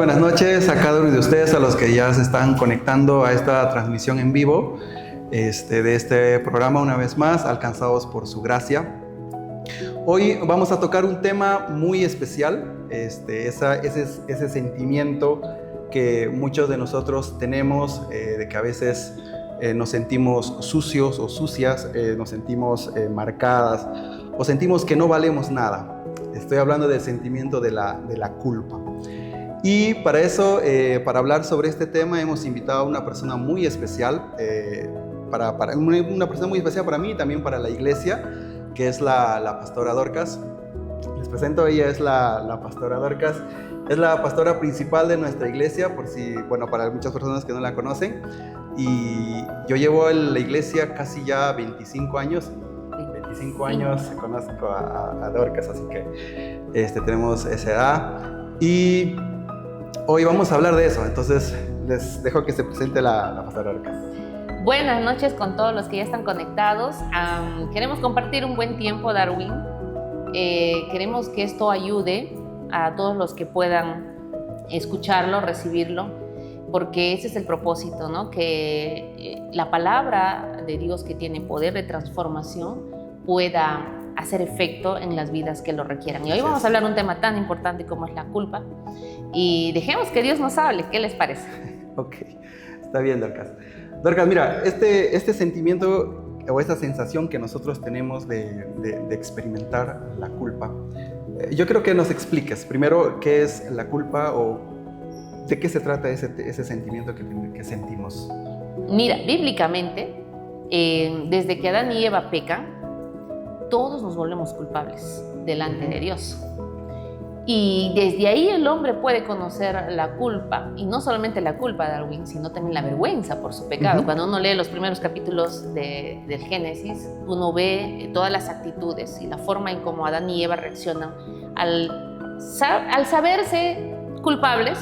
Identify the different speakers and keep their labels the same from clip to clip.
Speaker 1: buenas noches a cada uno de ustedes, a los que ya se están conectando a esta transmisión en vivo de este programa una vez más, alcanzados por su gracia. Hoy vamos a tocar un tema muy especial, ese sentimiento que muchos de nosotros tenemos, de que a veces nos sentimos sucios o sucias, nos sentimos marcadas o sentimos que no valemos nada. Estoy hablando del sentimiento de la culpa. Y para eso, para hablar sobre este tema, hemos invitado a una persona muy especial, una persona muy especial para mí y también para la iglesia, que es la pastora Dorcas. Les presento, ella es la pastora Dorcas, es la pastora principal de nuestra iglesia, para muchas personas que no la conocen. Y yo llevo en la iglesia casi ya 25 años. 25 años conozco a Dorcas, así que tenemos esa edad. Y hoy vamos a hablar de eso, entonces les dejo que se presente la pastora Dorcas.
Speaker 2: Buenas noches con todos los que ya están conectados. Queremos compartir un buen tiempo, Darwin. Queremos que esto ayude a todos los que puedan escucharlo, recibirlo, porque ese es el propósito, ¿no? Que la palabra de Dios, que tiene poder de transformación, pueda hacer efecto en las vidas que lo requieran. Y hoy vamos a hablar de un tema tan importante como es la culpa, y dejemos que Dios nos hable. ¿Qué les parece?
Speaker 1: Ok, está bien, Dorcas. Dorcas, mira, este sentimiento o esta sensación que nosotros tenemos de experimentar la culpa, yo creo que nos expliques primero qué es la culpa o de qué se trata ese sentimiento que sentimos.
Speaker 2: Mira, bíblicamente, desde que Adán y Eva pecan, todos nos volvemos culpables delante de Dios. Y desde ahí el hombre puede conocer la culpa, y no solamente la culpa, Darwin, sino también la vergüenza por su pecado. Cuando uno lee los primeros capítulos del Génesis, uno ve todas las actitudes y la forma en cómo Adán y Eva reaccionan al saberse culpables,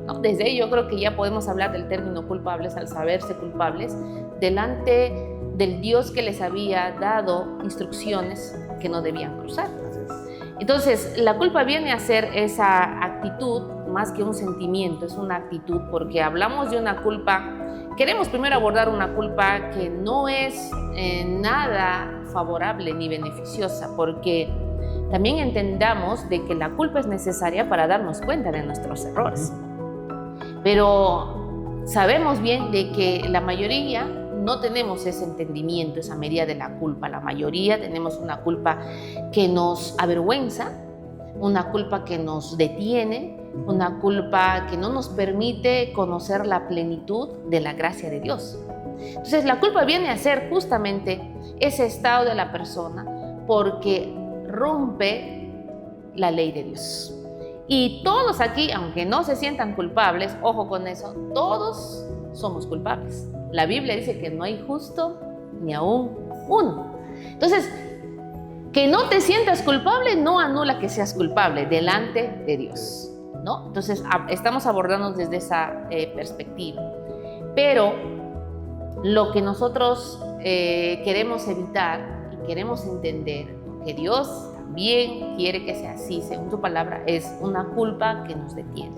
Speaker 2: ¿no? Desde ahí yo creo que ya podemos hablar del término culpables, al saberse culpables delante del Dios que les había dado instrucciones que no debían cruzar. Entonces, la culpa viene a ser esa actitud más que un sentimiento, es una actitud, porque hablamos de una culpa. Queremos primero abordar una culpa que no es nada favorable ni beneficiosa, porque también entendamos de que la culpa es necesaria para darnos cuenta de nuestros errores. Pero sabemos bien de que la mayoría no tenemos ese entendimiento, esa medida de la culpa. La mayoría tenemos una culpa que nos avergüenza, una culpa que nos detiene, una culpa que no nos permite conocer la plenitud de la gracia de Dios. Entonces, la culpa viene a ser justamente ese estado de la persona porque rompe la ley de Dios. Y todos aquí, aunque no se sientan culpables, ojo con eso, todos somos culpables. La Biblia dice que no hay justo ni aún uno. Entonces, que no te sientas culpable no anula que seas culpable delante de Dios, ¿no? Entonces, estamos abordando desde esa perspectiva. Pero lo que nosotros queremos evitar y queremos entender, que Dios también quiere que sea así, según su palabra, es una culpa que nos detiene.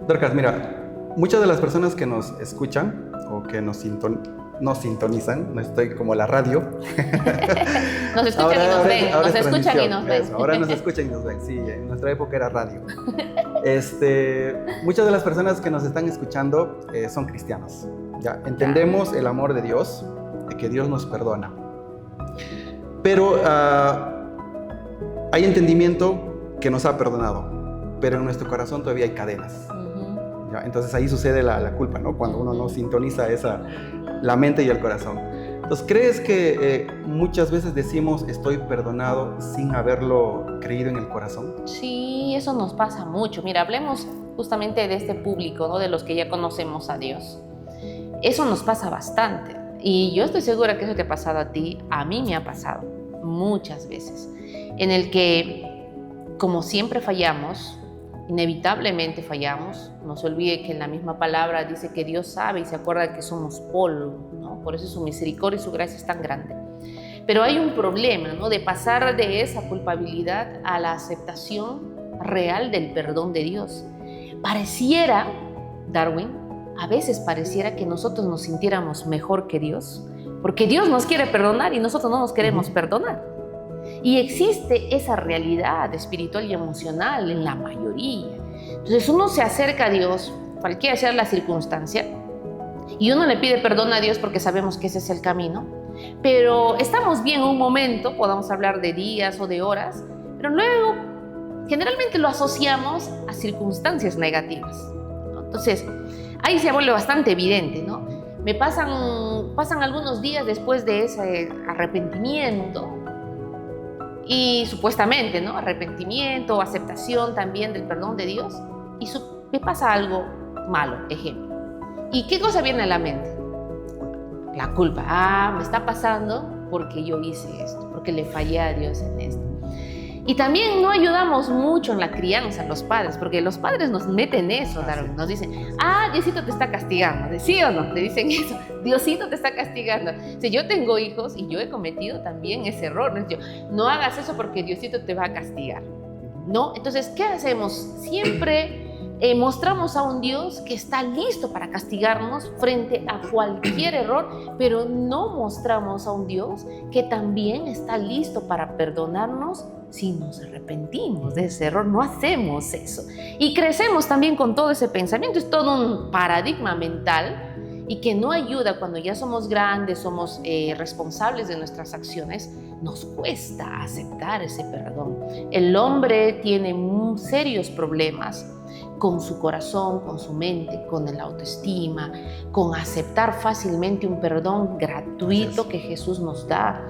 Speaker 1: Dorcas, mira, muchas de las personas que nos escuchan o que nos sintonizan, no estoy como la radio.
Speaker 2: Nos escuchan y nos ven, nos escuchan y nos ven.
Speaker 1: Eso, ahora nos escuchan y nos ven, sí, en nuestra época era radio. Muchas de las personas que nos están escuchando son cristianos. Ya entendemos el amor de Dios, de que Dios nos perdona. Pero hay entendimiento que nos ha perdonado, pero en nuestro corazón todavía hay cadenas. Entonces ahí sucede la culpa, ¿no? Cuando uno no sintoniza la mente y el corazón. Entonces, ¿crees que muchas veces decimos estoy perdonado sin haberlo creído en el corazón?
Speaker 2: Sí, eso nos pasa mucho. Mira, hablemos justamente de este público, ¿no? De los que ya conocemos a Dios. Eso nos pasa bastante. Y yo estoy segura que eso te ha pasado a ti, a mí me ha pasado muchas veces, en el que, como siempre fallamos, inevitablemente fallamos. No se olvide que en la misma palabra dice que Dios sabe y se acuerda de que somos polvo, ¿no? Por eso su misericordia y su gracia es tan grande. Pero hay un problema, ¿no? De pasar de esa culpabilidad a la aceptación, real del perdón de Dios. Pareciera, Darwin, a veces pareciera que nosotros nos sintiéramos mejor que Dios, porque Dios nos quiere perdonar y nosotros no nos queremos perdonar. Y existe esa realidad espiritual y emocional en la mayoría. Entonces uno se acerca a Dios, cualquiera sea la circunstancia, y uno le pide perdón a Dios porque sabemos que ese es el camino, pero estamos bien un momento, podamos hablar de días o de horas, pero luego generalmente lo asociamos a circunstancias negativas, ¿no? Entonces ahí se vuelve bastante evidente, ¿no? Me pasan algunos días después de ese arrepentimiento y supuestamente, ¿no? Arrepentimiento, aceptación también del perdón de Dios, y me pasa algo malo, ejemplo. ¿Y qué cosa viene a la mente? La culpa. Me está pasando porque yo hice esto, porque le fallé a Dios en esto. Y también no ayudamos mucho en la crianza, los padres, porque los padres nos meten eso, Darwin, nos dicen, Diosito te está castigando, ¿sí o no? Te dicen eso, Diosito te está castigando. Si yo tengo hijos y yo he cometido también ese error, no hagas eso porque Diosito te va a castigar, ¿no? Entonces, ¿qué hacemos? Siempre mostramos a un Dios que está listo para castigarnos frente a cualquier error, pero no mostramos a un Dios que también está listo para perdonarnos si nos arrepentimos de ese error. No hacemos eso. Y crecemos también con todo ese pensamiento. Es todo un paradigma mental y que no ayuda cuando ya somos grandes, somos responsables de nuestras acciones. Nos cuesta aceptar ese perdón. El hombre tiene serios problemas con su corazón, con su mente, con la autoestima, con aceptar fácilmente un perdón gratuito que Jesús nos da.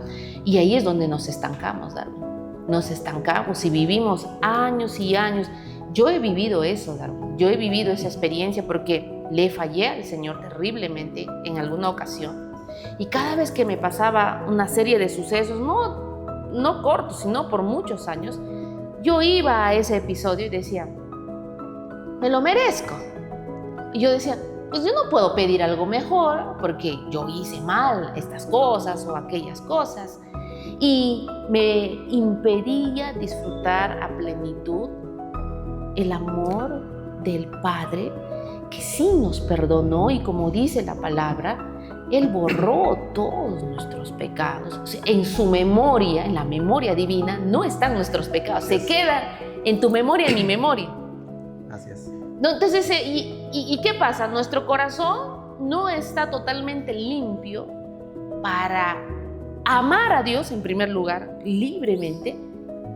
Speaker 2: Y ahí es donde nos estancamos, Darwin. Nos estancamos y vivimos años y años. Yo he vivido eso, Darwin. Yo he vivido esa experiencia porque le fallé al Señor terriblemente en alguna ocasión. Y cada vez que me pasaba una serie de sucesos, no cortos, sino por muchos años, yo iba a ese episodio y decía, me lo merezco. Y yo decía, pues yo no puedo pedir algo mejor porque yo hice mal estas cosas o aquellas cosas. Y me impedía disfrutar a plenitud el amor del Padre, que sí nos perdonó y, como dice la palabra, Él borró todos nuestros pecados. O sea, en su memoria, en la memoria divina, no están nuestros pecados. Se quedan en tu memoria, en mi memoria.
Speaker 1: Así es.
Speaker 2: No, entonces, ¿y qué pasa? Nuestro corazón no está totalmente limpio para amar a Dios en primer lugar, libremente,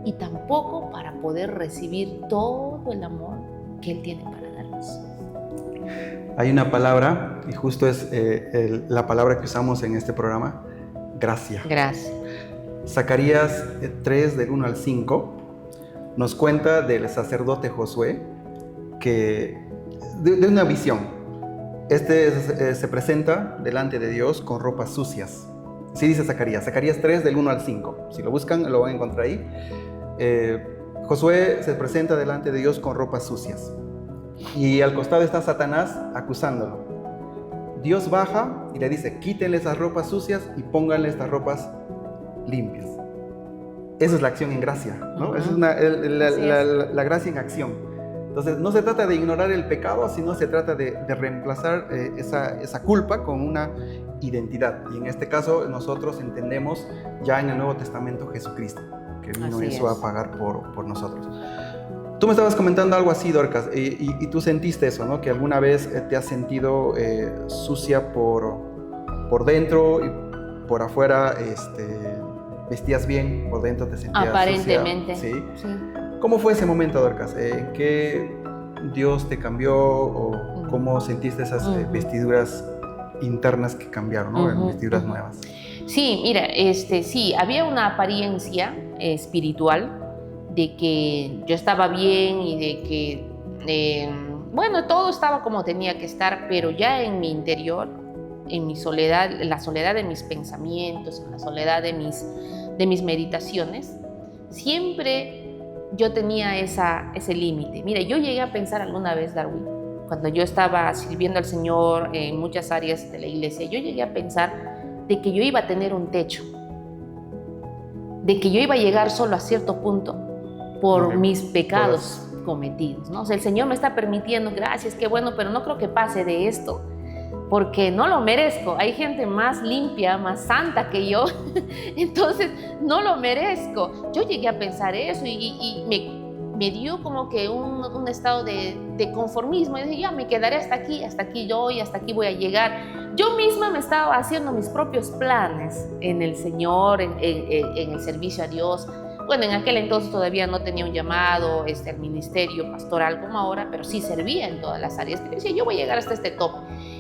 Speaker 2: y tampoco para poder recibir todo el amor que Él tiene para darnos.
Speaker 1: Hay una palabra, y justo es la palabra que usamos en este programa, gracia.
Speaker 2: Gracias.
Speaker 1: Zacarías 3, del 1 al 5, nos cuenta del sacerdote Josué, que de una visión. Se presenta delante de Dios con ropas sucias. Así dice Zacarías 3, del 1 al 5. Si lo buscan, lo van a encontrar ahí. Josué se presenta delante de Dios con ropas sucias. Y al costado está Satanás acusándolo. Dios baja y le dice, quítenle esas ropas sucias y pónganle estas ropas limpias. Esa es la acción en gracia, ¿no? Esa es la gracia en acción. Entonces, no se trata de ignorar el pecado, sino se trata de reemplazar esa culpa con una identidad. Y en este caso, nosotros entendemos ya en el Nuevo Testamento Jesucristo, que vino eso a pagar por nosotros. Tú me estabas comentando algo así, Dorcas, y tú sentiste eso, ¿no? Que alguna vez te has sentido sucia por dentro y por afuera vestías bien, por dentro te sentías
Speaker 2: aparentemente
Speaker 1: sucia. ¿Sí?
Speaker 2: Sí.
Speaker 1: ¿Cómo fue ese momento, Dorcas? ¿En qué Dios te cambió o cómo sentiste esas vestiduras internas que cambiaron, ¿no? Vestiduras nuevas?
Speaker 2: Sí, mira, sí, había una apariencia espiritual de que yo estaba bien y de que, todo estaba como tenía que estar, pero ya en mi interior, en mi soledad, en la soledad de mis pensamientos, en la soledad de mis meditaciones, siempre yo tenía ese límite. Mira, yo llegué a pensar alguna vez, Darwin, cuando yo estaba sirviendo al Señor en muchas áreas de la iglesia, yo llegué a pensar de que yo iba a tener un techo, de que yo iba a llegar solo a cierto punto por mis pecados. cometidos, ¿no? O sea, el Señor me está permitiendo, gracias, qué bueno, pero no creo que pase de esto, porque no lo merezco. Hay gente más limpia, más santa que yo, entonces no lo merezco. Yo llegué a pensar eso y me dio como que un estado de conformismo. Y dije, ya me quedaré hasta aquí yo y hasta aquí voy a llegar. Yo misma me estaba haciendo mis propios planes en el Señor, en el servicio a Dios. Bueno, en aquel entonces todavía no tenía un llamado al ministerio pastoral como ahora, pero sí servía en todas las áreas. Pero decía, yo voy a llegar hasta este top.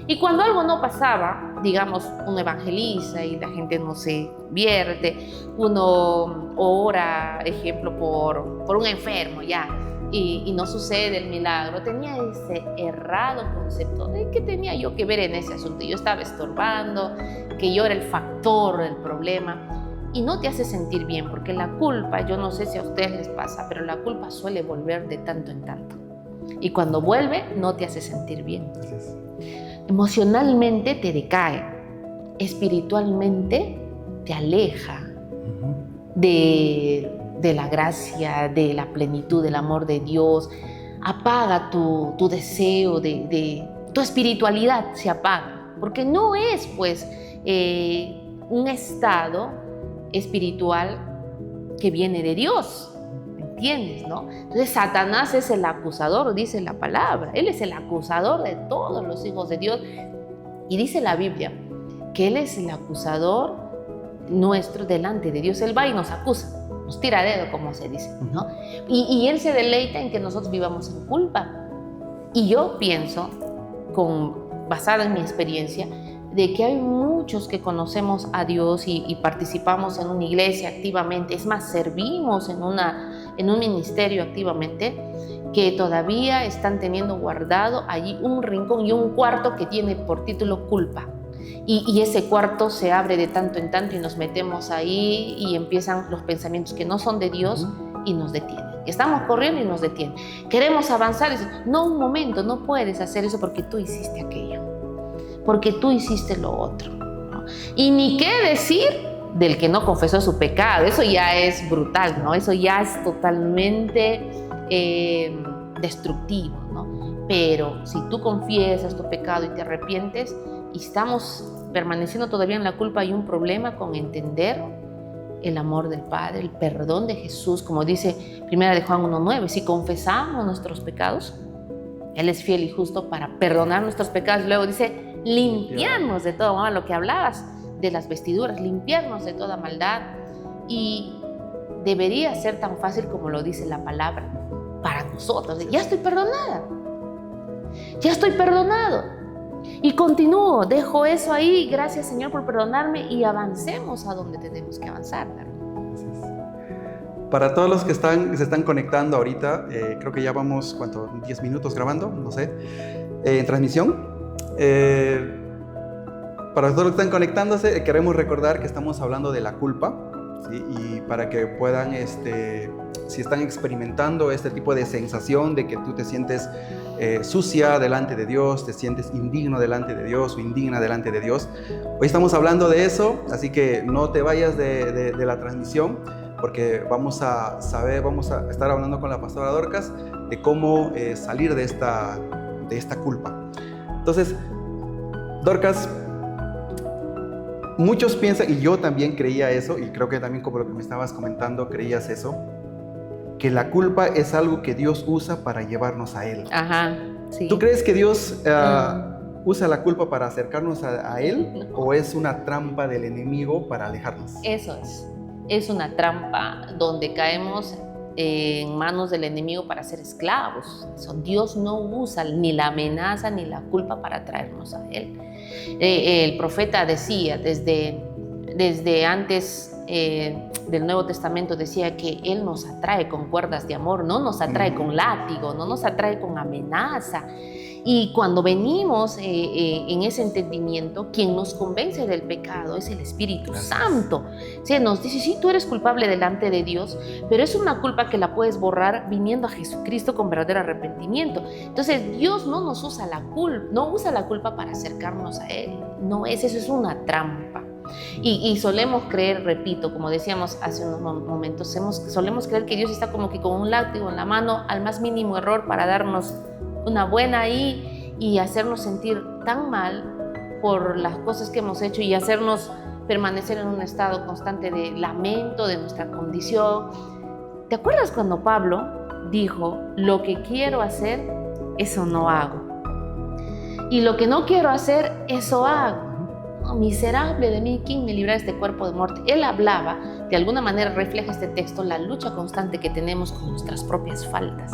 Speaker 2: Y cuando algo no pasaba, digamos, uno evangeliza y la gente no se vierte, uno ora, ejemplo, por un enfermo, ya, y no sucede el milagro. Tenía ese errado concepto de que tenía yo que ver en ese asunto. Yo estaba estorbando, que yo era el factor del problema. Y no te hace sentir bien, porque la culpa, yo no sé si a ustedes les pasa, pero la culpa suele volver de tanto en tanto. Y cuando vuelve, no te hace sentir bien. Emocionalmente te decae, espiritualmente te aleja de la gracia, de la plenitud, del amor de Dios. Apaga tu deseo, tu espiritualidad se apaga, porque no es pues un estado espiritual que viene de Dios, ¿entiendes, no? Entonces Satanás es el acusador, dice la palabra. Él es el acusador de todos los hijos de Dios. Y dice la Biblia que Él es el acusador nuestro delante de Dios. Él va y nos acusa, nos tira dedo, como se dice, ¿no? Y Él se deleita en que nosotros vivamos en culpa. Y yo pienso, basada en mi experiencia, de que hay muchos que conocemos a Dios y participamos en una iglesia activamente, es más, servimos en un ministerio activamente, que todavía están teniendo guardado allí un rincón y un cuarto que tiene por título culpa. Y ese cuarto se abre de tanto en tanto y nos metemos ahí y empiezan los pensamientos que no son de Dios y nos detienen. Estamos corriendo y nos detienen. Queremos avanzar y dicen, no, un momento, no puedes hacer eso porque tú hiciste aquello, porque tú hiciste lo otro, ¿no? Y ni qué decir del que no confesó su pecado. Eso ya es brutal, ¿no? Eso ya es totalmente destructivo, ¿no? Pero si tú confiesas tu pecado y te arrepientes y estamos permaneciendo todavía en la culpa, hay un problema con entender el amor del Padre, el perdón de Jesús, como dice 1 de Juan 1:9. Si confesamos nuestros pecados, Él es fiel y justo para perdonar nuestros pecados. Luego dice, limpiarnos de todo mal, lo que hablabas de las vestiduras, limpiarnos de toda maldad. Y debería ser tan fácil como lo dice la palabra para nosotros. Ya estoy perdonada, ya estoy perdonado. Y continúo, dejo eso ahí, gracias Señor por perdonarme, y avancemos a donde tenemos que avanzar, ¿verdad?
Speaker 1: Para todos los que se están conectando ahorita, creo que ya vamos, ¿cuánto? 10 minutos grabando, no sé, en transmisión. Para todos los que están conectándose, queremos recordar que estamos hablando de la culpa, ¿sí? Y para que puedan, si están experimentando este tipo de sensación de que tú te sientes sucia delante de Dios, te sientes indigno delante de Dios o indigna delante de Dios, hoy estamos hablando de eso, así que no te vayas de la transmisión, porque vamos a estar hablando con la pastora Dorcas de cómo salir de esta culpa. Entonces, Dorcas, muchos piensan, y yo también creía eso, y creo que también como lo que me estabas comentando, creías eso, que la culpa es algo que Dios usa para llevarnos a Él.
Speaker 2: Ajá, sí.
Speaker 1: ¿Tú crees que Dios usa la culpa para acercarnos a Él, o es una trampa del enemigo para alejarnos?
Speaker 2: Eso es una trampa donde caemos en manos del enemigo para ser esclavos. Dios no usa ni la amenaza ni la culpa para traernos a Él. El profeta decía, desde antes del Nuevo Testamento, decía que Él nos atrae con cuerdas de amor, no nos atrae con látigo, no nos atrae con amenaza. Y cuando venimos en ese entendimiento, quien nos convence del pecado es el Espíritu Santo. O sea, nos dice, sí, tú eres culpable delante de Dios, pero es una culpa que la puedes borrar viniendo a Jesucristo con verdadero arrepentimiento. Entonces, Dios no nos usa la culpa, no usa la culpa para acercarnos a Él. No es, eso es una trampa. Y solemos creer, repito, como decíamos hace unos momentos, solemos creer que Dios está como que con un látigo en la mano al más mínimo error para darnos una buena ahí y hacernos sentir tan mal por las cosas que hemos hecho y hacernos permanecer en un estado constante de lamento de nuestra condición. ¿Te acuerdas cuando Pablo dijo, lo que quiero hacer, eso no hago? Y lo que no quiero hacer, eso hago. Oh, miserable de mí, ¿quién me librará de este cuerpo de muerte? Él hablaba, de alguna manera refleja este texto, la lucha constante que tenemos con nuestras propias faltas,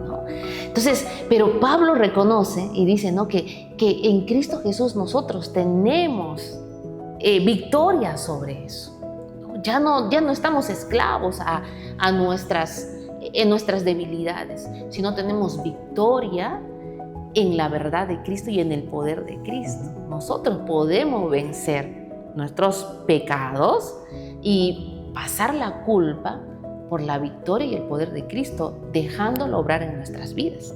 Speaker 2: ¿no? Entonces, pero Pablo reconoce y dice, ¿no?, que en Cristo Jesús nosotros tenemos victoria sobre eso. Ya no estamos esclavos en nuestras debilidades, sino tenemos victoria en la verdad de Cristo y en el poder de Cristo. Nosotros podemos vencer nuestros pecados y pasar la culpa por la victoria y el poder de Cristo, dejándolo obrar en nuestras vidas.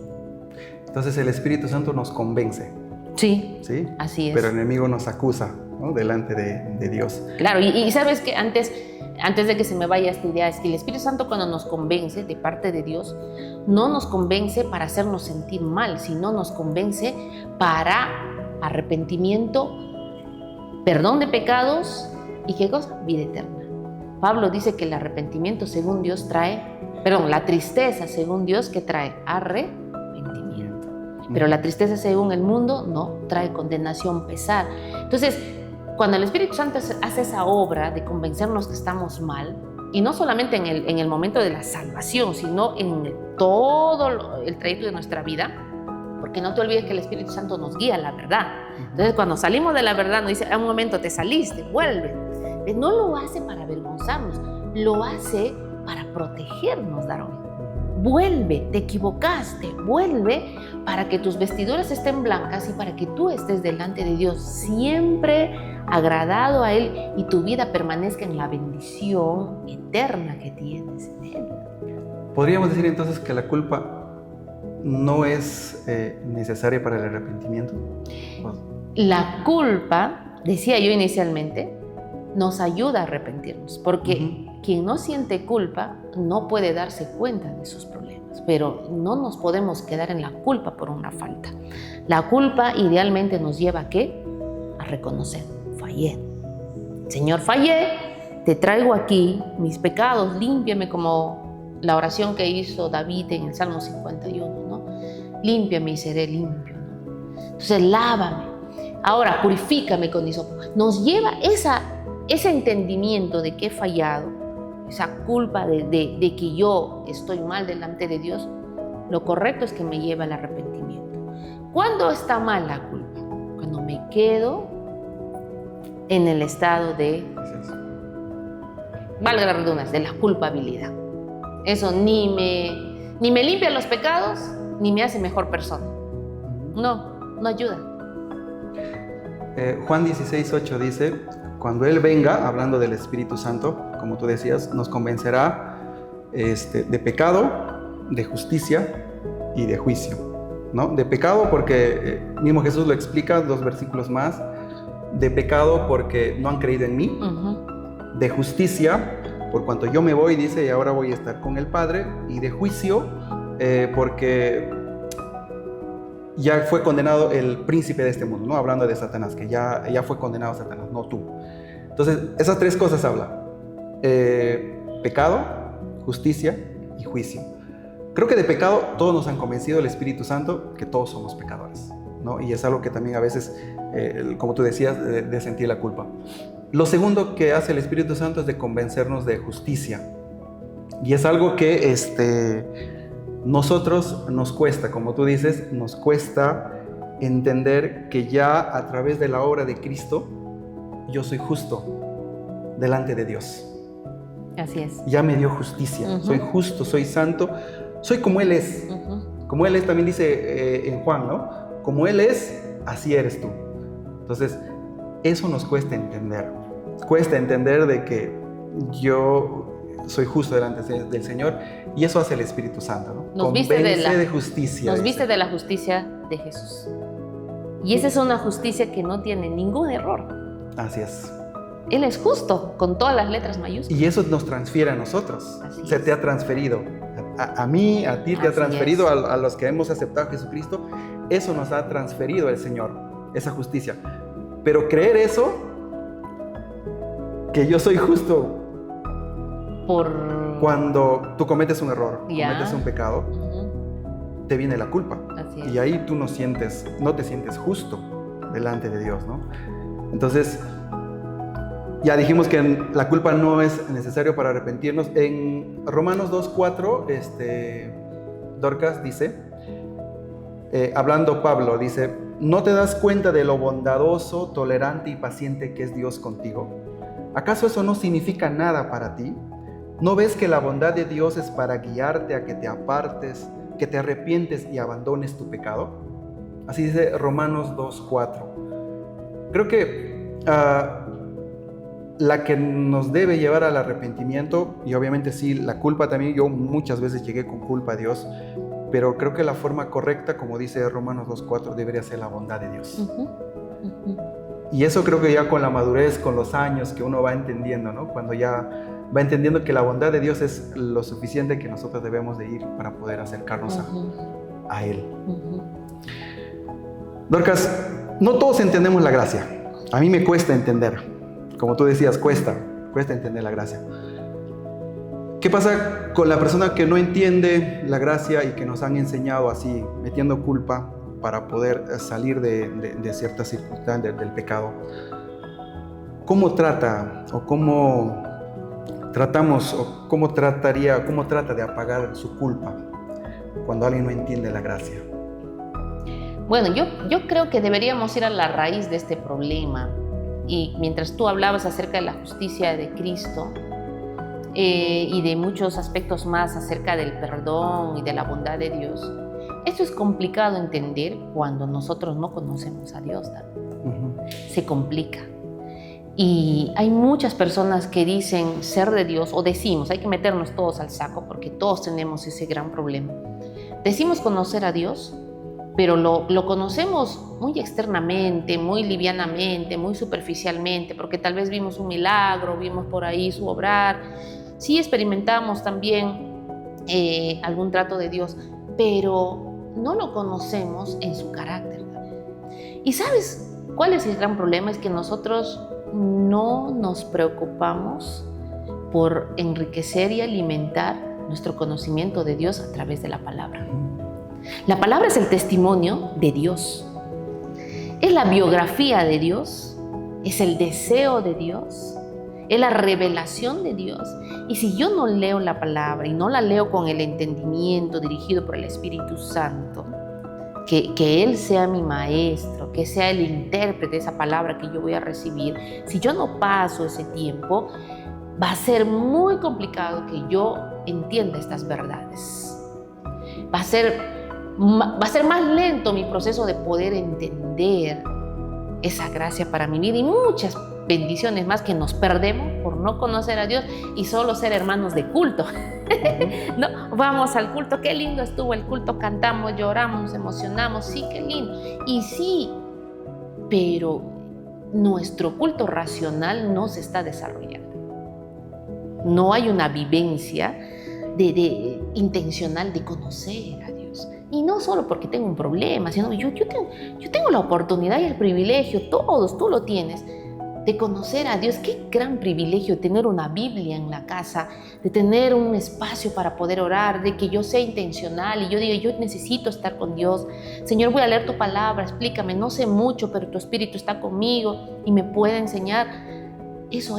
Speaker 1: Entonces el Espíritu Santo nos convence.
Speaker 2: Sí,
Speaker 1: ¿Sí?
Speaker 2: Así es.
Speaker 1: Pero el enemigo nos acusa, ¿no?, delante de Dios.
Speaker 2: Claro, y sabes que antes de que se me vaya esta idea, es que el Espíritu Santo, cuando nos convence de parte de Dios, no nos convence para hacernos sentir mal, sino nos convence para arrepentimiento, perdón de pecados y ¿qué cosa? Vida eterna. Pablo dice que el arrepentimiento según Dios la tristeza según Dios, ¿qué trae? Arrepentimiento. Pero la tristeza según el mundo no, trae condenación, pesar. Entonces, cuando el Espíritu Santo hace esa obra de convencernos que estamos mal, y no solamente en el momento de la salvación, sino en todo el trayecto de nuestra vida, porque no te olvides que el Espíritu Santo nos guía a la verdad. Entonces, cuando salimos de la verdad, nos dice, a un momento te saliste, vuelve. No lo hace para avergonzarnos, lo hace para protegernos, Darwin. Vuelve, te equivocaste, vuelve para que tus vestiduras estén blancas y para que tú estés delante de Dios siempre agradado a Él y tu vida permanezca en la bendición eterna que tienes en Él.
Speaker 1: ¿Podríamos decir entonces que la culpa no es necesaria para el arrepentimiento?
Speaker 2: La culpa, decía yo inicialmente, nos ayuda a arrepentirnos, porque quien no siente culpa no puede darse cuenta de sus problemas, pero no nos podemos quedar en la culpa por una falta. La culpa idealmente nos lleva ¿a qué? A reconocer, fallé. Señor, fallé, te traigo aquí mis pecados, límpiame, como la oración que hizo David en el Salmo 51, ¿no? Límpiame y seré limpio, ¿no? Entonces, lávame. Ahora, purifícame con hisopo. Nos lleva ese entendimiento de que he fallado, esa culpa de que yo estoy mal delante de Dios. Lo correcto es que me lleva al arrepentimiento. ¿Cuándo está mal la culpa? Cuando me quedo en el estado de, valga la redundancia, de la culpabilidad. Eso ni me limpia los pecados, ni me hace mejor persona. No ayuda.
Speaker 1: Juan 16:8 dice, cuando Él venga, hablando del Espíritu Santo, como tú decías, nos convencerá de pecado, de justicia y de juicio, ¿no? De pecado porque mismo Jesús lo explica 2 versículos más. De pecado porque no han creído en mí. De justicia por cuanto yo me voy, dice, y ahora voy a estar con el Padre. Y de juicio porque ya fue condenado el príncipe de este mundo, ¿no? Hablando de Satanás, que ya fue condenado Satanás, no tú. Entonces, esas 3 cosas habla. Pecado, justicia y juicio. Creo que de pecado todos nos han convencido el Espíritu Santo que todos somos pecadores, ¿no? Y es algo que también a veces, como tú decías, de sentir la culpa. Lo segundo que hace el Espíritu Santo es de convencernos de justicia. Y es algo que nosotros nos cuesta, como tú dices, nos cuesta entender que ya a través de la obra de Cristo yo soy justo delante de Dios.
Speaker 2: Así es.
Speaker 1: Ya me dio justicia. Soy justo, soy santo, soy como Él es. Como Él es, también dice en Juan, ¿no? Como Él es, así eres tú. Entonces, eso nos cuesta entender. Cuesta entender de que yo soy justo delante del Señor, y eso hace el Espíritu Santo, ¿no?
Speaker 2: Nos viste
Speaker 1: de justicia.
Speaker 2: Nos viste de la justicia de Jesús. Y esa es una justicia que no tiene ningún error.
Speaker 1: Así es.
Speaker 2: Él es justo, con todas las letras mayúsculas.
Speaker 1: Y eso nos transfiere a nosotros.
Speaker 2: Así
Speaker 1: Se
Speaker 2: es.
Speaker 1: te ha transferido. A mí, a ti te ha
Speaker 2: Así
Speaker 1: transferido,
Speaker 2: es.
Speaker 1: a los que hemos aceptado a Jesucristo. Eso nos ha transferido el Señor, esa justicia. Pero creer eso, que yo soy justo, cuando tú cometes un error, cometes un pecado, te viene la culpa.
Speaker 2: Así es.
Speaker 1: Y ahí tú no te sientes justo delante de Dios, ¿no? Entonces, ya dijimos que la culpa no es necesario para arrepentirnos. En Romanos 2:4, Dorcas dice, hablando Pablo, dice: ¿no te das cuenta de lo bondadoso, tolerante y paciente que es Dios contigo? ¿Acaso eso no significa nada para ti? ¿No ves que la bondad de Dios es para guiarte a que te apartes, que te arrepientes y abandones tu pecado? Así dice Romanos 2:4. Creo que la que nos debe llevar al arrepentimiento, y obviamente sí, la culpa también, yo muchas veces llegué con culpa a Dios, pero creo que la forma correcta, como dice Romanos 2:4, debería ser la bondad de Dios. Y eso creo que ya con la madurez, con los años que uno va entendiendo, ¿no? Cuando ya va entendiendo que la bondad de Dios es lo suficiente que nosotros debemos de ir para poder acercarnos a Él. Dorcas, no todos entendemos la gracia. A mí me cuesta entender. Como tú decías, cuesta entender la gracia. ¿Qué pasa con la persona que no entiende la gracia y que nos han enseñado así, metiendo culpa para poder salir de ciertas circunstancias del pecado? ¿Cómo trata o cómo tratamos o cómo trata de apagar su culpa cuando alguien no entiende la gracia?
Speaker 2: Bueno, yo creo que deberíamos ir a la raíz de este problema. Y mientras tú hablabas acerca de la justicia de Cristo y de muchos aspectos más acerca del perdón y de la bondad de Dios, esto es complicado entender cuando nosotros no conocemos a Dios, Se complica. Y hay muchas personas que dicen ser de Dios, o decimos, hay que meternos todos al saco porque todos tenemos ese gran problema. Decimos conocer a Dios, pero lo conocemos muy externamente, muy livianamente, muy superficialmente, porque tal vez vimos un milagro, vimos por ahí su obrar, sí experimentamos también algún trato de Dios, pero no lo conocemos en su carácter. ¿Y sabes cuál es el gran problema? Es que nosotros no nos preocupamos por enriquecer y alimentar nuestro conocimiento de Dios a través de la palabra. La palabra es el testimonio de Dios, es la biografía de Dios, es el deseo de Dios, es la revelación de Dios. Y si yo no leo la palabra y no la leo con el entendimiento dirigido por el Espíritu Santo, que Él sea mi maestro, que sea el intérprete de esa palabra que yo voy a recibir, si yo no paso ese tiempo, va a ser muy complicado que yo entienda estas verdades. Va a ser más lento mi proceso de poder entender esa gracia para mi vida y muchas bendiciones más que nos perdemos por no conocer a Dios y solo ser hermanos de culto. No, vamos al culto, qué lindo estuvo el culto, cantamos, lloramos, nos emocionamos, sí, qué lindo. Y sí, pero nuestro culto racional no se está desarrollando. No hay una vivencia intencional de conocer a Dios. Y no solo porque tengo un problema, sino yo tengo la oportunidad y el privilegio, todos, tú lo tienes, de conocer a Dios. Qué gran privilegio tener una Biblia en la casa, de tener un espacio para poder orar, de que yo sea intencional y yo diga, yo necesito estar con Dios. Señor, voy a leer tu palabra, explícame, no sé mucho, pero tu Espíritu está conmigo y me puede enseñar. Eso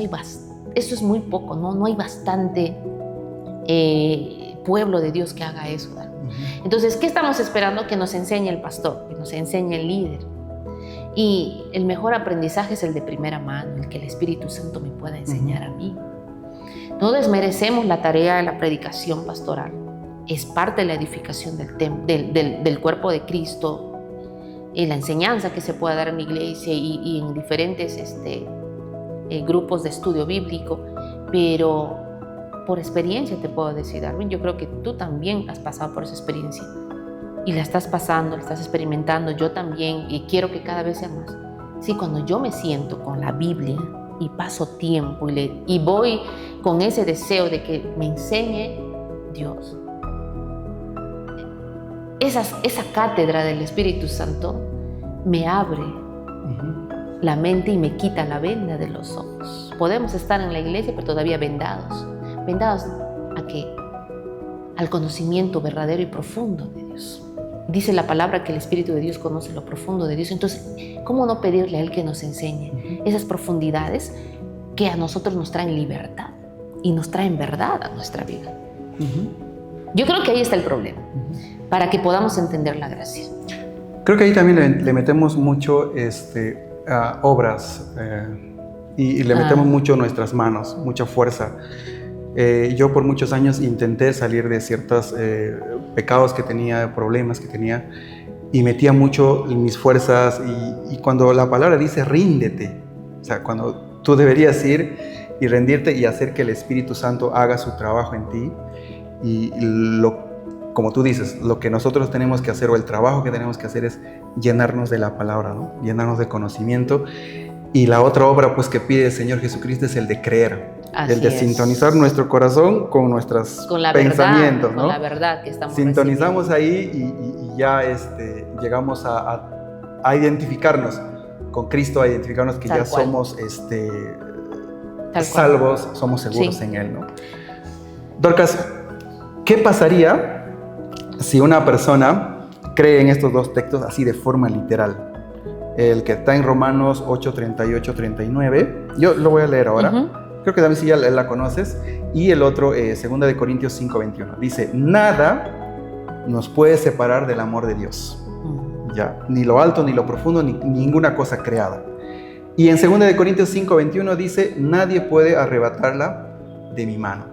Speaker 2: es muy poco, ¿no? No hay bastante pueblo de Dios que haga eso, ¿no? Entonces, ¿qué estamos esperando? Que nos enseñe el pastor, que nos enseñe el líder. Y el mejor aprendizaje es el de primera mano, el que el Espíritu Santo me pueda enseñar a mí. No desmerecemos la tarea de la predicación pastoral. Es parte de la edificación del cuerpo de Cristo, y la enseñanza que se pueda dar en la iglesia y en diferentes grupos de estudio bíblico. Pero por experiencia te puedo decir, Darwin, yo creo que tú también has pasado por esa experiencia. Y la estás pasando, la estás experimentando, yo también, y quiero que cada vez sea más. Sí, cuando yo me siento con la Biblia y paso tiempo y voy con ese deseo de que me enseñe Dios, esa cátedra del Espíritu Santo me abre la mente y me quita la venda de los ojos. Podemos estar en la iglesia, pero todavía vendados. ¿Vendados a qué? Al conocimiento verdadero y profundo de Dios. Dice la palabra que el Espíritu de Dios conoce lo profundo de Dios. Entonces, ¿cómo no pedirle a Él que nos enseñe esas profundidades que a nosotros nos traen libertad y nos traen verdad a nuestra vida? Yo creo que ahí está el problema, para que podamos entender la gracia.
Speaker 1: Creo que ahí también le metemos mucho obras y le metemos mucho nuestras manos, mucha fuerza. Yo por muchos años intenté salir de ciertos pecados que tenía, problemas que tenía, y metía mucho mis fuerzas, y cuando la palabra dice ríndete, o sea, cuando tú deberías ir y rendirte y hacer que el Espíritu Santo haga su trabajo en ti, y como tú dices, lo que nosotros tenemos que hacer, o el trabajo que tenemos que hacer, es llenarnos de la palabra, ¿no? Llenarnos de conocimiento. Y la otra obra pues que pide el Señor Jesucristo es el de creer. El de sintonizar nuestro corazón con nuestros pensamientos, ¿no?
Speaker 2: Con la verdad que estamos
Speaker 1: sintonizamos ahí y ya llegamos a identificarnos con Cristo, a identificarnos que ya somos salvos, somos seguros en Él, ¿no? Dorcas, ¿qué pasaría si una persona cree en estos dos textos así de forma literal? El que está en Romanos 8, 38, 39. Yo lo voy a leer ahora. Creo que también sí ya la conoces. Y el otro, 2 de Corintios 5, 21. Dice, nada nos puede separar del amor de Dios. Ya, ni lo alto, ni lo profundo, ni ninguna cosa creada. Y en 2 de Corintios 5, 21 dice, nadie puede arrebatarla de mi mano.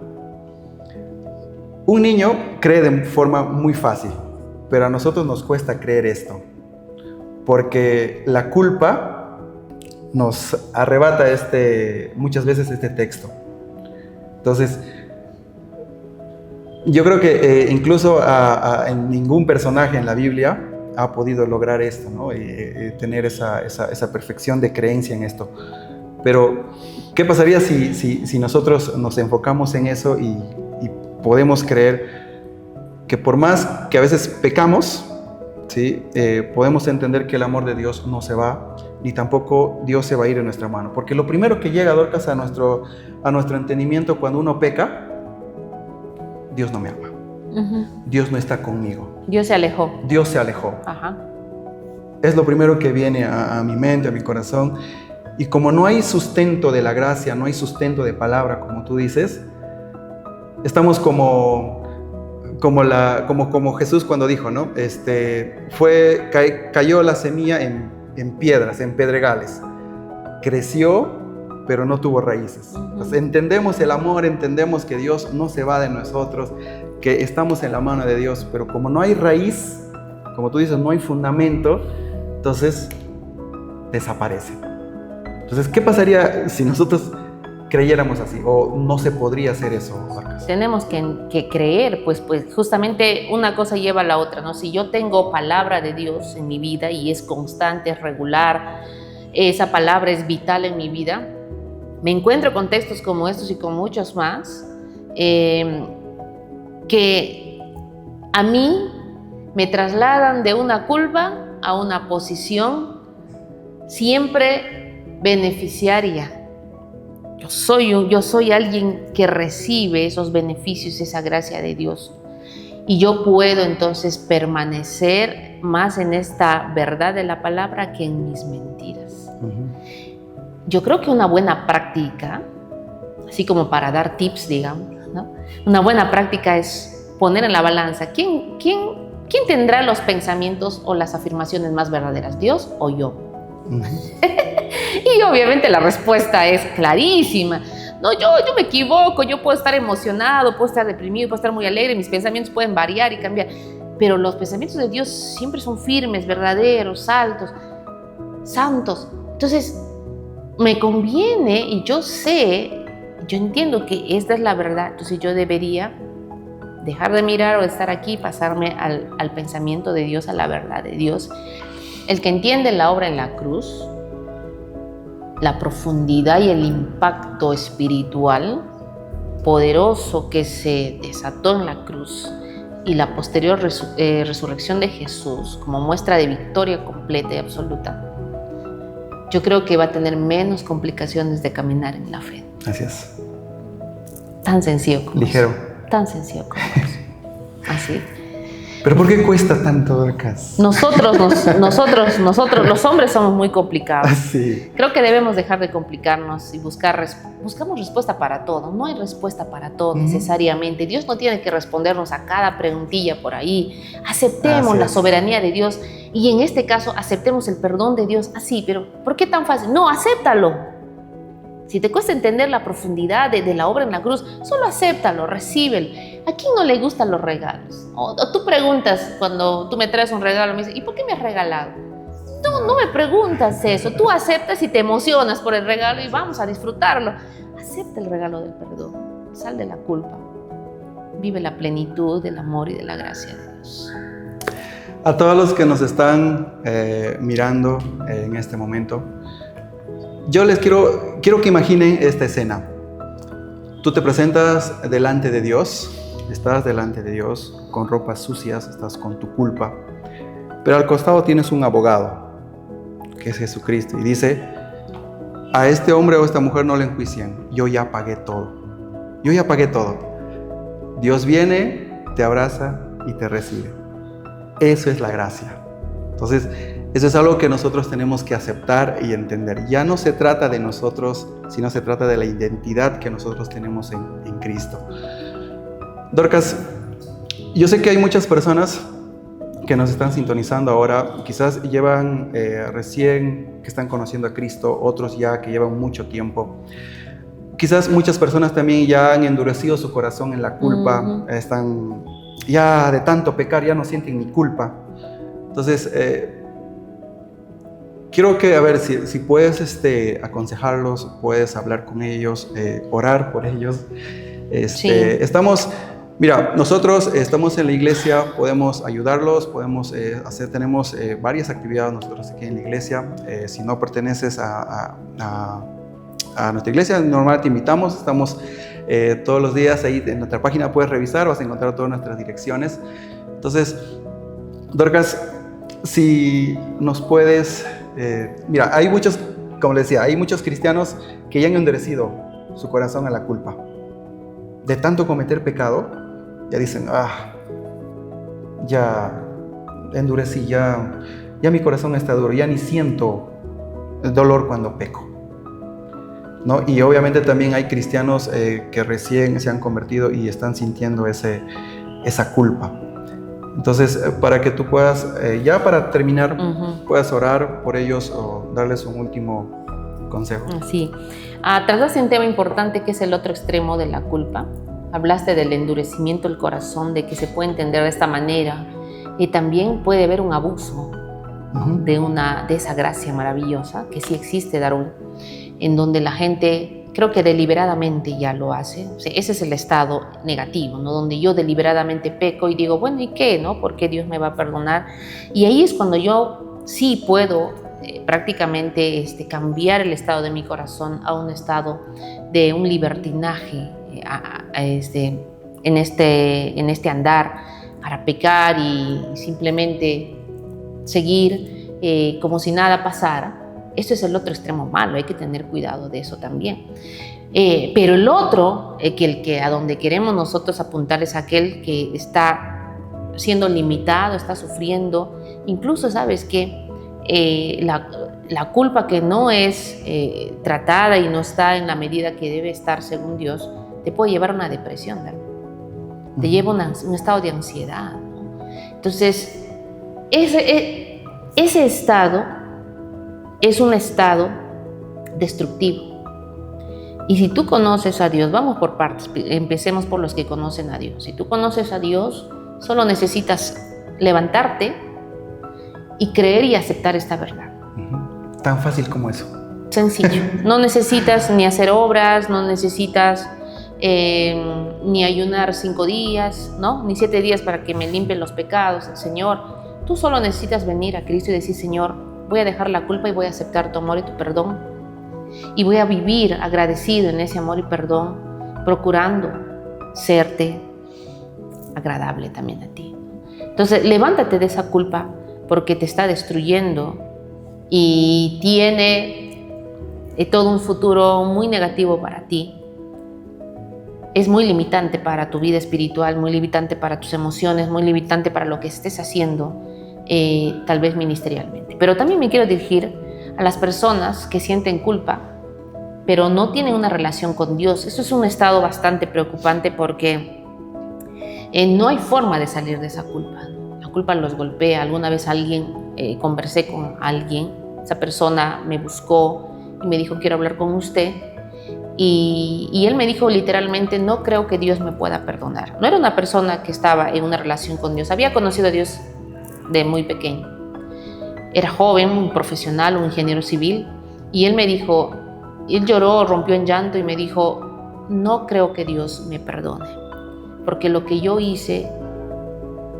Speaker 1: Un niño cree de forma muy fácil, pero a nosotros nos cuesta creer esto. Porque la culpa nos arrebata muchas veces este texto. Entonces, yo creo que incluso en ningún personaje en la Biblia ha podido lograr esto, ¿no? Tener esa perfección de creencia en esto. Pero, ¿qué pasaría si nosotros nos enfocamos en eso y podemos creer que por más que a veces pecamos, ¿sí? Podemos entender que el amor de Dios no se va, ni tampoco Dios se va a ir en nuestra mano? Porque lo primero que llega, Dorcas, a nuestro entendimiento cuando uno peca, Dios no me ama. Dios no está conmigo.
Speaker 2: Dios se alejó.
Speaker 1: Dios se alejó. Es lo primero que viene a mi mente, a mi corazón. Y como no hay sustento de la gracia, no hay sustento de palabra, como tú dices, estamos como Jesús cuando dijo, ¿no? Cayó la semilla en piedras, en pedregales. Creció, pero no tuvo raíces. Entonces, entendemos el amor, entendemos que Dios no se va de nosotros, que estamos en la mano de Dios, pero como no hay raíz, como tú dices, no hay fundamento, entonces desaparece. Entonces, ¿qué pasaría si nosotros creyéramos así? ¿O no se podría hacer eso, Dorcas?
Speaker 2: Tenemos que creer, pues justamente una cosa lleva a la otra, ¿no? Si yo tengo palabra de Dios en mi vida y es constante, es regular, esa palabra es vital en mi vida, me encuentro con textos como estos y con muchos más, que a mí me trasladan de una culpa a una posición siempre beneficiaria. Yo soy alguien que recibe esos beneficios, esa gracia de Dios. Y yo puedo entonces permanecer más en esta verdad de la palabra que en mis mentiras. Yo creo que una buena práctica, así como para dar tips, digamos, ¿no? Una buena práctica es poner en la balanza ¿quién tendrá los pensamientos o las afirmaciones más verdaderas, Dios o yo? Y obviamente la respuesta es clarísima. No, yo me equivoco, yo puedo estar emocionado, puedo estar deprimido, puedo estar muy alegre, mis pensamientos pueden variar y cambiar, pero los pensamientos de Dios siempre son firmes, verdaderos, altos, santos. Entonces, me conviene y yo entiendo que esta es la verdad, entonces yo debería dejar de mirar o de estar aquí y pasarme al pensamiento de Dios, a la verdad de Dios. El que entiende la obra en la cruz la profundidad y el impacto espiritual poderoso que se desató en la cruz y la posterior resurrección de Jesús como muestra de victoria completa y absoluta, yo creo que va a tener menos complicaciones de caminar en la fe.
Speaker 1: Así es.
Speaker 2: Tan sencillo como
Speaker 1: Ligero.
Speaker 2: eso. Tan sencillo como eso. Así.
Speaker 1: ¿Pero por qué cuesta tanto, Dorcas?
Speaker 2: Nosotros, los hombres somos muy complicados.
Speaker 1: Sí.
Speaker 2: Creo que debemos dejar de complicarnos y buscamos respuesta para todo. No hay respuesta para todo necesariamente. Dios no tiene que respondernos a cada preguntilla por ahí. Aceptemos la soberanía de Dios y en este caso aceptemos el perdón de Dios. Así, pero ¿por qué tan fácil? No, acéptalo. Si te cuesta entender la profundidad de la obra en la cruz, solo acéptalo, recíbelo. ¿A quién no le gustan los regalos? O tú preguntas cuando tú me traes un regalo, me dices, ¿y por qué me has regalado? No me preguntas eso, tú aceptas y te emocionas por el regalo y vamos a disfrutarlo. Acepta el regalo del perdón, sal de la culpa, vive la plenitud del amor y de la gracia de Dios.
Speaker 1: A todos los que nos están mirando en este momento, yo les quiero que imaginen esta escena. Tú te presentas delante de Dios, estás delante de Dios con ropas sucias, estás con tu culpa, pero al costado tienes un abogado, que es Jesucristo, y dice, a este hombre o esta mujer no le enjuician, yo ya pagué todo. Yo ya pagué todo. Dios viene, te abraza y te recibe. Eso es la gracia. Entonces, eso es algo que nosotros tenemos que aceptar y entender. Ya no se trata de nosotros, sino se trata de la identidad que nosotros tenemos en Cristo. Dorcas, yo sé que hay muchas personas que nos están sintonizando ahora, quizás llevan recién que están conociendo a Cristo, otros ya que llevan mucho tiempo. Quizás muchas personas también ya han endurecido su corazón en la culpa, están ya de tanto pecar, ya no sienten ni culpa. Entonces, quiero que, a ver, si puedes aconsejarlos, puedes hablar con ellos, orar por ellos.
Speaker 2: Sí.
Speaker 1: Mira, nosotros estamos en la iglesia, podemos ayudarlos, tenemos varias actividades nosotros aquí en la iglesia. Si no perteneces a nuestra iglesia, normal te invitamos, estamos todos los días ahí en nuestra página, puedes revisar, vas a encontrar todas nuestras direcciones. Entonces, Dorcas, si nos puedes, mira, hay muchos, como les decía, hay muchos cristianos que ya han endurecido su corazón a la culpa. De tanto cometer pecado, ya dicen, ya endurecí, ya mi corazón está duro, ya ni siento el dolor cuando peco, ¿no? Y obviamente también hay cristianos que recién se han convertido y están sintiendo esa culpa. Entonces, para que tú puedas, ya para terminar, puedas orar por ellos o darles un último consejo.
Speaker 2: Sí. Trataste un tema importante que es el otro extremo de la culpa. Hablaste del endurecimiento del corazón, de que se puede entender de esta manera. Y también puede haber un abuso de esa gracia maravillosa, que sí existe, Darul, en donde la gente, creo que deliberadamente ya lo hace. O sea, ese es el estado negativo, ¿no? Donde yo deliberadamente peco y digo, bueno, ¿y qué? ¿No? ¿Por qué Dios me va a perdonar? Y ahí es cuando yo sí puedo prácticamente cambiar el estado de mi corazón a un estado de un libertinaje en este andar para pecar y simplemente seguir como si nada pasara. Esto es el otro extremo malo, hay que tener cuidado de eso también. Pero el otro, a donde queremos nosotros apuntar es aquel que está siendo limitado, está sufriendo. Incluso, ¿sabes qué? La culpa que no es tratada y no está en la medida que debe estar según Dios, te puede llevar a una depresión, ¿verdad? Te lleva a un estado de ansiedad, ¿no? Entonces, ese estado es un estado destructivo. Y si tú conoces a Dios, vamos por partes, empecemos por los que conocen a Dios. Si tú conoces a Dios, solo necesitas levantarte y creer y aceptar esta verdad.
Speaker 1: Tan fácil como eso.
Speaker 2: Sencillo. No necesitas ni hacer obras, no necesitas ni ayunar 5 días, ¿no? Ni 7 días para que me limpien los pecados, el Señor. Tú solo necesitas venir a Cristo y decir, Señor, voy a dejar la culpa y voy a aceptar tu amor y tu perdón. Y voy a vivir agradecido en ese amor y perdón, procurando serte agradable también a ti. Entonces, levántate de esa culpa porque te está destruyendo y tiene todo un futuro muy negativo para ti. Es muy limitante para tu vida espiritual, muy limitante para tus emociones, muy limitante para lo que estés haciendo, tal vez ministerialmente. Pero también me quiero dirigir a las personas que sienten culpa, pero no tienen una relación con Dios. Eso es un estado bastante preocupante porque no hay forma de salir de esa culpa. La culpa los golpea. Alguna vez conversé con alguien, esa persona me buscó y me dijo, quiero hablar con usted. Y él me dijo literalmente, no creo que Dios me pueda perdonar. No era una persona que estaba en una relación con Dios. Había conocido a Dios de muy pequeño. Era joven, un profesional, un ingeniero civil. Y él me dijo, él lloró, rompió en llanto y me dijo, no creo que Dios me perdone, porque lo que yo hice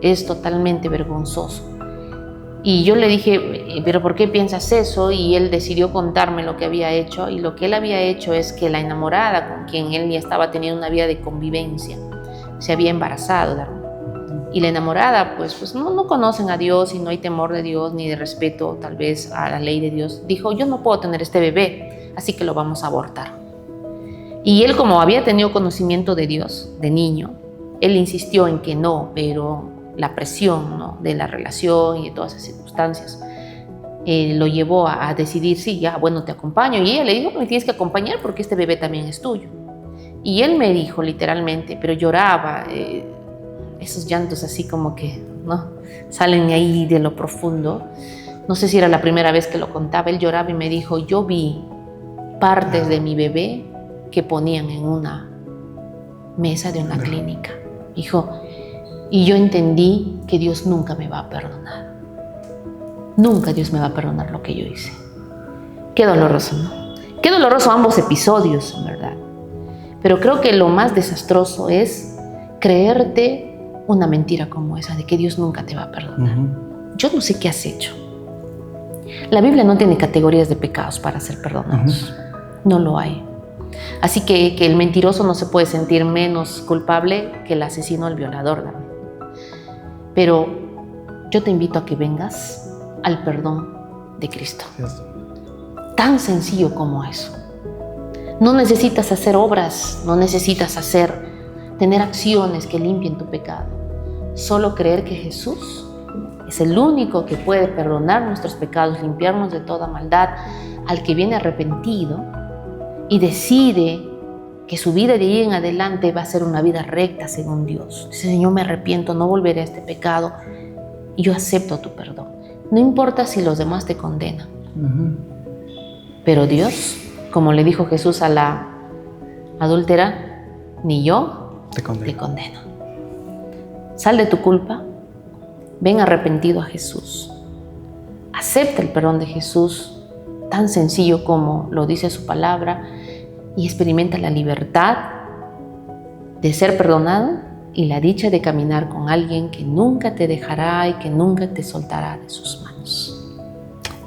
Speaker 2: es totalmente vergonzoso. Y yo le dije, ¿pero por qué piensas eso? Y él decidió contarme lo que había hecho. Y lo que él había hecho es que la enamorada con quien él ya estaba teniendo una vida de convivencia se había embarazado. Y la enamorada, pues no conocen a Dios y no hay temor de Dios ni de respeto tal vez a la ley de Dios. Dijo, yo no puedo tener este bebé, así que lo vamos a abortar. Y él, como había tenido conocimiento de Dios de niño, él insistió en que no, pero la presión, ¿no?, de la relación y de todas esas circunstancias lo llevó a decidir, sí, ya, bueno, te acompaño. Y ella le dijo, me tienes que acompañar porque este bebé también es tuyo. Y él me dijo literalmente, pero lloraba, esos llantos así como que, ¿no?, salen ahí de lo profundo. No sé si era la primera vez que lo contaba. Él lloraba y me dijo, yo vi partes de mi bebé que ponían en una mesa de una clínica. Dijo, y yo entendí que Dios nunca me va a perdonar. Nunca Dios me va a perdonar lo que yo hice. Qué doloroso, ¿no? Qué doloroso ambos episodios, en verdad. Pero creo que lo más desastroso es creerte una mentira como esa, de que Dios nunca te va a perdonar. Yo no sé qué has hecho. La Biblia no tiene categorías de pecados para ser perdonados. No lo hay. Así que el mentiroso no se puede sentir menos culpable que el asesino o el violador, ¿no? Pero yo te invito a que vengas al perdón de Cristo. Tan sencillo como eso. No necesitas hacer obras, no necesitas tener acciones que limpien tu pecado. Solo creer que Jesús es el único que puede perdonar nuestros pecados, limpiarnos de toda maldad, al que viene arrepentido y decide que su vida de ahí en adelante va a ser una vida recta según Dios. Dice, Señor, me arrepiento, no volveré a este pecado y yo acepto tu perdón. No importa si los demás te condenan. Pero Dios, como le dijo Jesús a la adúltera, ni yo te condeno. Sal de tu culpa, ven arrepentido a Jesús. Acepta el perdón de Jesús, tan sencillo como lo dice su palabra, y experimenta la libertad de ser perdonado y la dicha de caminar con alguien que nunca te dejará y que nunca te soltará de sus manos.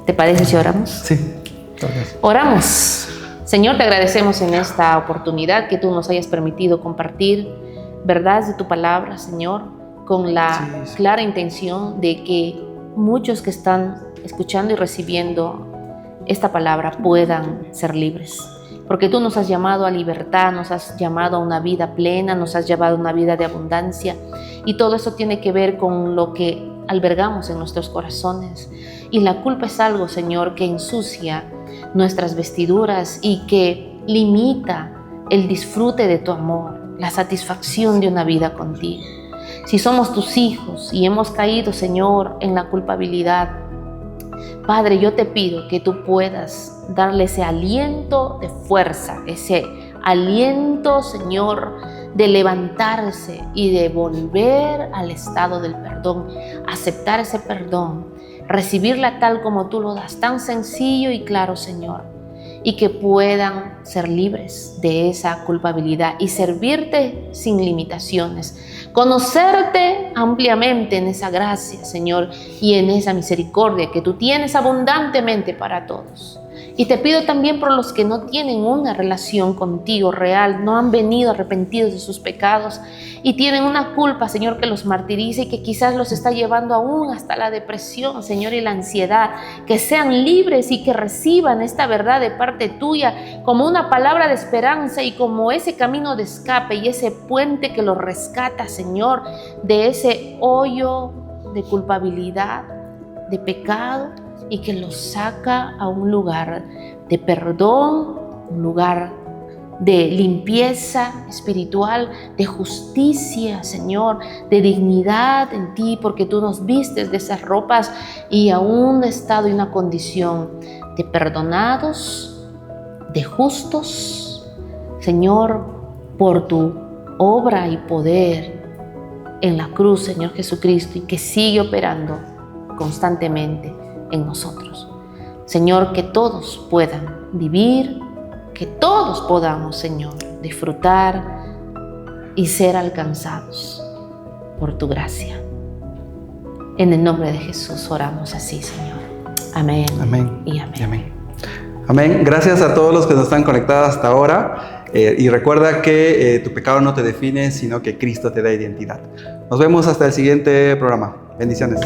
Speaker 2: ¿Te parece si oramos?
Speaker 1: Sí. Gracias.
Speaker 2: Oramos. Señor, te agradecemos en esta oportunidad que tú nos hayas permitido compartir verdades de tu palabra, Señor, con la clara intención de que muchos que están escuchando y recibiendo esta palabra puedan ser libres. Porque tú nos has llamado a libertad, nos has llamado a una vida plena, nos has llevado a una vida de abundancia. Y todo eso tiene que ver con lo que albergamos en nuestros corazones. Y la culpa es algo, Señor, que ensucia nuestras vestiduras y que limita el disfrute de tu amor, la satisfacción de una vida contigo. Si somos tus hijos y hemos caído, Señor, en la culpabilidad, Padre, yo te pido que tú puedas darle ese aliento de fuerza, ese aliento, Señor, de levantarse y de volver al estado del perdón, aceptar ese perdón, recibirla tal como tú lo das, tan sencillo y claro, Señor, y que puedan ser libres de esa culpabilidad y servirte sin limitaciones, conocerte ampliamente en esa gracia, Señor, y en esa misericordia que tú tienes abundantemente para todos. Y te pido también por los que no tienen una relación contigo real, no han venido arrepentidos de sus pecados y tienen una culpa, Señor, que los martiriza y que quizás los está llevando aún hasta la depresión, Señor, y la ansiedad. Que sean libres y que reciban esta verdad de parte tuya como una palabra de esperanza y como ese camino de escape y ese puente que los rescata, Señor, de ese hoyo de culpabilidad, de pecado, y que los saca a un lugar de perdón, un lugar de limpieza espiritual, de justicia, Señor, de dignidad en ti, porque tú nos vistes de esas ropas y a un estado y una condición de perdonados, de justos, Señor, por tu obra y poder en la cruz, Señor Jesucristo, y que sigue operando constantemente en nosotros. Señor, que todos puedan vivir, que todos podamos, Señor, disfrutar y ser alcanzados por tu gracia. En el nombre de Jesús oramos así, Señor. Amén.
Speaker 1: Amén.
Speaker 2: Y amén.
Speaker 1: Y amén. Amén. Gracias a todos los que nos están conectados hasta ahora. Y recuerda que tu pecado no te define, sino que Cristo te da identidad. Nos vemos hasta el siguiente programa. Bendiciones.